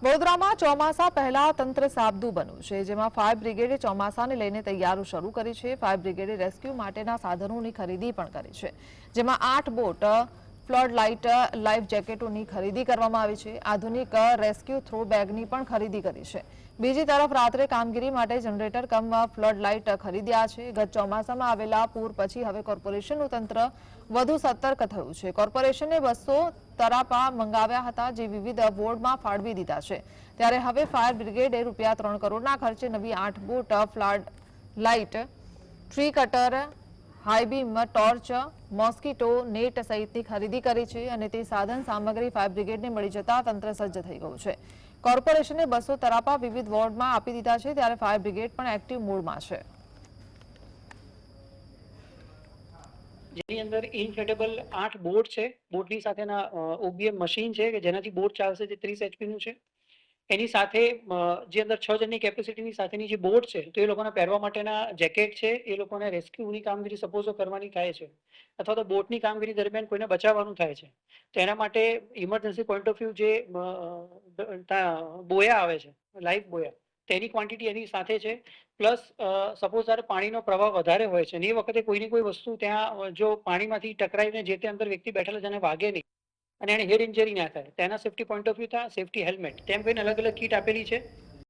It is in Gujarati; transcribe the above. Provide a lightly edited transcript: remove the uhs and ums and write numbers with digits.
વડોદરામાં ચોમાસા પહેલા તંત્ર સાબદું બન્યું છે, જેમાં ફાયર બ્રિગેડે ચોમાસાને લઈને તૈયારી શરૂ કરી છે। ફાયર બ્રિગેડે રેસ્ક્યુ માટેના સાધનોની ખરીદી પણ કરી છે, જેમાં 8 બોટ, ફ્લડ લાઇટ, લાઈફ જેકેટોની ખરીદી કરવામાં આવી છે। આધુનિક રેસ્ક્યુ થ્રો બેગની પણ ખરીદી કરી છે। બીજી તરફ રાત્રે કામગીરી માટે જનરેટર કમ ફ્લડ લાઇટ ખરીદ્યા છે। ગત ચોમાસામાં આવેલા પૂર પછી હવે કોર્પોરેશનનું તંત્ર વધુ સતર્ક થયું છે। કોર્પોરેશને 200 તરાપા મંગાવ્યા હતા, જે વિવિધ વોર્ડમાં ફાળવી દીધા છે। ત્યારે હવે ફાયર બ્રિગેડે ₹3 કરોડના ખર્ચે નવી 8 boat, flood light, tree cutter, high beam torch, mosquito net સહિતની ખરીદી કરી છે અને તે સાધન સામગ્રી ફાયર બ્રિગેડને મળી જતા તંત્ર સજ્જ થઈ ગયું છે। કોર્પોરેશને 200 તરાપા વિવિધ વોર્ડમાં આપી દીધા છે, ત્યારે ફાયર બ્રિગેડ પણ એક્ટિવ મોડમાં છે। જેની અંદર ઇન્ફ્લેટેબલ 8 બોટ છે। બોટની સાથેના ઓબીએમ મશીન છે કે જેનાથી બોટ ચાલશે, જે 30 એચપીનું છે। એની સાથે જે અંદર 6 જણની કેપેસિટીની સાથેની જે બોટ છે, તો એ લોકોને પહેરવા માટેના જેકેટ છે। એ લોકોને રેસ્ક્યુની કામગીરી સપોઝ કરવાની થાય છે, અથવા તો બોટની કામગીરી દરમિયાન કોઈને બચાવવાનું થાય છે, તો એના માટે ઇમરજન્સી પોઈન્ટ ઓફ વ્યૂ જે બોયા આવે છે, લાઈફ બોયા, તેની ક્વોન્ટિટી એની સાથે છે। પ્લસ સપોઝ જ્યારે પાણીનો પ્રવાહ વધારે હોય છે, એ વખતે કોઈની કોઈ વસ્તુ ત્યાં જો પાણીમાંથી ટકરાઈને જે તે અંદર વ્યક્તિ બેઠેલા જેને વાગે નહીં અને એને હેડ ઇન્જરી ના થાય, તેના safety point of view safety helmet તેમ કહીને અલગ અલગ કીટ આપેલી છે।